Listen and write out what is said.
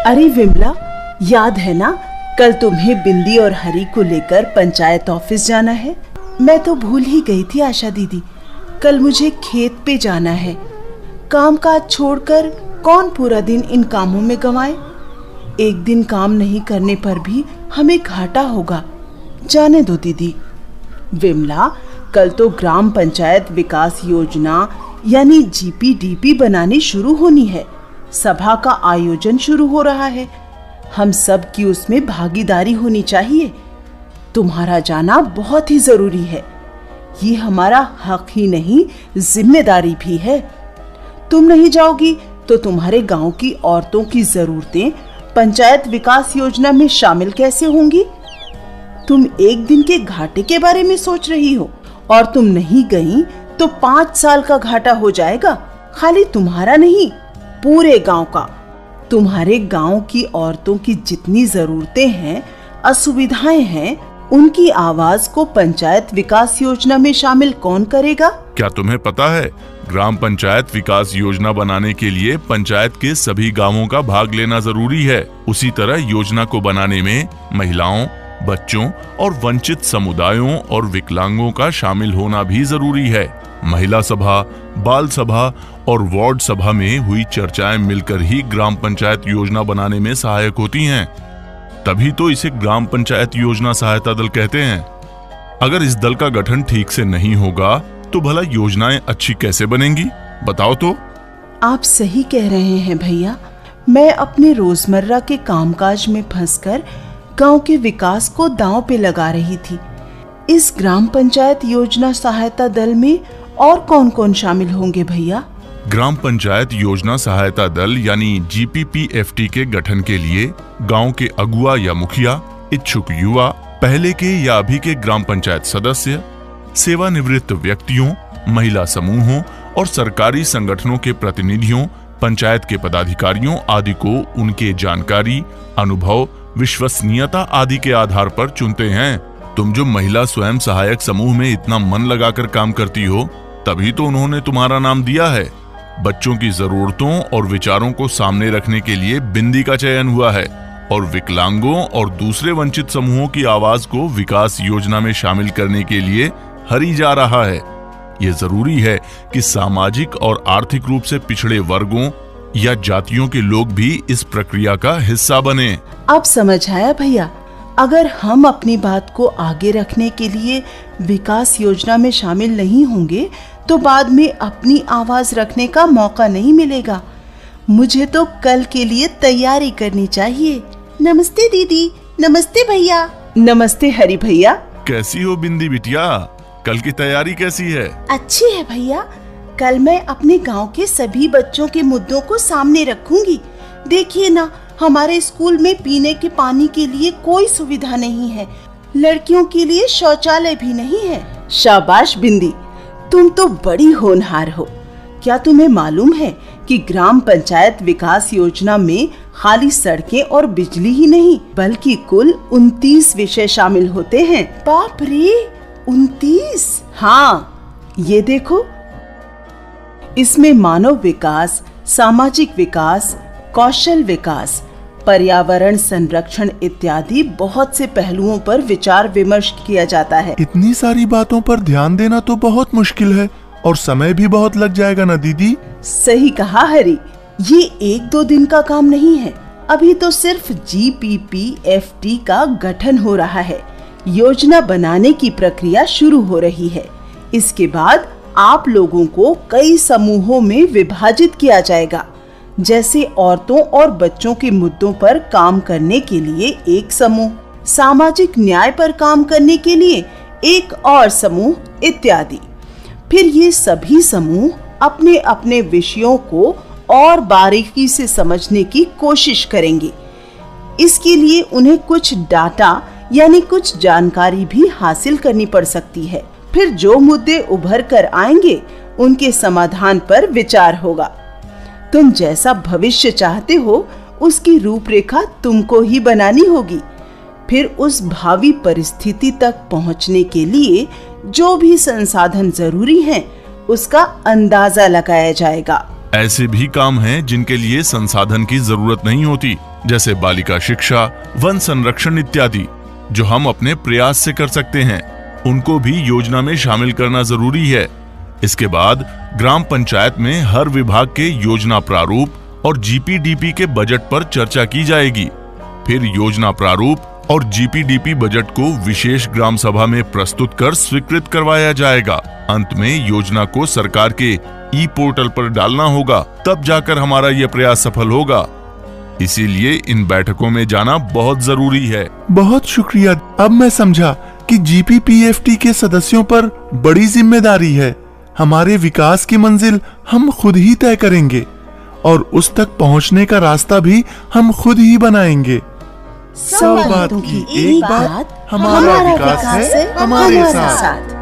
अरे विमला, याद है ना, कल तुम्हें बिंदी और हरी को लेकर पंचायत ऑफिस जाना है। मैं तो भूल ही गई थी आशा दीदी। कल मुझे खेत पे जाना है। काम काज छोड़कर कौन पूरा दिन इन कामों में गंवाए। एक दिन काम नहीं करने पर भी हमें घाटा होगा। जाने दो दीदी। विमला, कल तो ग्राम पंचायत विकास योजना यानी जीपीडीपी बनानी शुरू होनी है। सभा का आयोजन शुरू हो रहा है। हम सब की उसमें भागीदारी होनी चाहिए। तुम्हारा जाना बहुत ही जरूरी है। ये हमारा हक ही नहीं, जिम्मेदारी भी है। तुम नहीं जाओगी तो तुम्हारे गांव की औरतों की जरूरतें पंचायत विकास योजना में शामिल कैसे होंगी? तुम एक दिन के घाटे के बारे में सोच रही हो, और तुम नहीं गई तो 5 साल का घाटा हो जाएगा। खाली तुम्हारा नहीं, पूरे गांव का। तुम्हारे गांव की औरतों की जितनी जरूरतें हैं, असुविधाएं हैं, उनकी आवाज को पंचायत विकास योजना में शामिल कौन करेगा? क्या तुम्हें पता है, ग्राम पंचायत विकास योजना बनाने के लिए पंचायत के सभी गांवों का भाग लेना जरूरी है। उसी तरह योजना को बनाने में महिलाओं, बच्चों और वंचित समुदायों और विकलांगों का शामिल होना भी जरूरी है। महिला सभा, बाल सभा और वार्ड सभा में हुई चर्चाएं मिलकर ही ग्राम पंचायत योजना बनाने में सहायक होती हैं। तभी तो इसे ग्राम पंचायत योजना सहायता दल कहते हैं। अगर इस दल का गठन ठीक से नहीं होगा तो भला योजनाएं अच्छी कैसे बनेंगी? बताओ तो। आप सही कह रहे हैं भैया। मैं अपने रोजमर्रा के कामकाज में फंसकर गांव के विकास को दांव पे लगा रही थी। इस ग्राम पंचायत योजना सहायता दल में और कौन कौन शामिल होंगे भैया? ग्राम पंचायत योजना सहायता दल यानी जीपीपीएफटी के गठन के लिए गांव के अगुआ या मुखिया, इच्छुक युवा, पहले के या अभी के ग्राम पंचायत सदस्य, सेवानिवृत्त व्यक्तियों, महिला समूहों और सरकारी संगठनों के प्रतिनिधियों, पंचायत के पदाधिकारियों आदि को उनके जानकारी, अनुभव, विश्वसनीयता आदि के आधार पर चुनते हैं। तुम जो महिला स्वयं सहायक समूह में इतना मन लगाकर काम करती हो, तभी तो उन्होंने तुम्हारा नाम दिया है। बच्चों की जरूरतों और विचारों को सामने रखने के लिए बिंदी का चयन हुआ है और विकलांगों और दूसरे वंचित समूहों की आवाज को विकास योजना में शामिल करने के लिए हरी जा रहा है। ये जरूरी है कि सामाजिक और आर्थिक रूप से पिछड़े वर्गों या जातियों के लोग भी इस प्रक्रिया का हिस्सा बने। अब समझ आया भैया। अगर हम अपनी बात को आगे रखने के लिए विकास योजना में शामिल नहीं होंगे तो बाद में अपनी आवाज रखने का मौका नहीं मिलेगा। मुझे तो कल के लिए तैयारी करनी चाहिए। नमस्ते दीदी। नमस्ते भैया। नमस्ते हरी भैया। कैसी हो बिंदी बिटिया? कल की तैयारी कैसी है? अच्छी है भैया। कल मैं अपने गांव के सभी बच्चों के मुद्दों को सामने रखूंगी। देखिए ना, हमारे स्कूल में पीने के पानी के लिए कोई सुविधा नहीं है। लड़कियों के लिए शौचालय भी नहीं है। शाबाश बिंदी, तुम तो बड़ी होनहार हो। क्या तुम्हें मालूम है कि ग्राम पंचायत विकास योजना में खाली सड़कें और बिजली ही नहीं बल्कि कुल 29 विषय शामिल होते हैं। बाप रे, 29! हाँ, ये देखो, इसमें मानव विकास, सामाजिक विकास, कौशल विकास, पर्यावरण संरक्षण इत्यादि बहुत से पहलुओं पर विचार विमर्श किया जाता है। इतनी सारी बातों पर ध्यान देना तो बहुत मुश्किल है और समय भी बहुत लग जाएगा ना दीदी? सही कहा हरी। ये 1-2 दिन का काम नहीं है। अभी तो सिर्फ जीपीपीएफटी का गठन हो रहा है। योजना बनाने की प्रक्रिया शुरू हो रही है। इसके बाद आप लोगों को कई समूहों में विभाजित किया जाएगा। जैसे औरतों और बच्चों के मुद्दों पर काम करने के लिए एक समूह, सामाजिक न्याय पर काम करने के लिए एक और समूह इत्यादि। फिर ये सभी समूह अपने अपने विषयों को और बारीकी से समझने की कोशिश करेंगे। इसके लिए उन्हें कुछ डाटा यानी कुछ जानकारी भी हासिल करनी पड़ सकती है। फिर जो मुद्दे उभर कर आएंगे उनके समाधान पर विचार होगा। तुम जैसा भविष्य चाहते हो उसकी रूपरेखा तुमको ही बनानी होगी। फिर उस भावी परिस्थिति तक पहुंचने के लिए जो भी संसाधन जरूरी हैं, उसका अंदाजा लगाया जाएगा। ऐसे भी काम हैं जिनके लिए संसाधन की जरूरत नहीं होती, जैसे बालिका शिक्षा, वन संरक्षण इत्यादि, जो हम अपने प्रयास से कर सकते हैं। उनको भी योजना में शामिल करना जरूरी है। इसके बाद ग्राम पंचायत में हर विभाग के योजना प्रारूप और जीपीडीपी के बजट पर चर्चा की जाएगी। फिर योजना प्रारूप और जीपीडीपी बजट को विशेष ग्राम सभा में प्रस्तुत कर स्वीकृत करवाया जाएगा। अंत में योजना को सरकार के ई पोर्टल पर डालना होगा, तब जाकर हमारा यह प्रयास सफल होगा। इसीलिए इन बैठकों में जाना बहुत जरूरी है। बहुत शुक्रिया। अब मैं समझा कि जीपीपीएफटी के सदस्यों पर बड़ी जिम्मेदारी है। हमारे विकास की मंजिल हम खुद ही तय करेंगे और उस तक पहुंचने का रास्ता भी हम खुद ही बनाएंगे। 100 बातों की एक बात, हमारा विकास है हमारे साथ।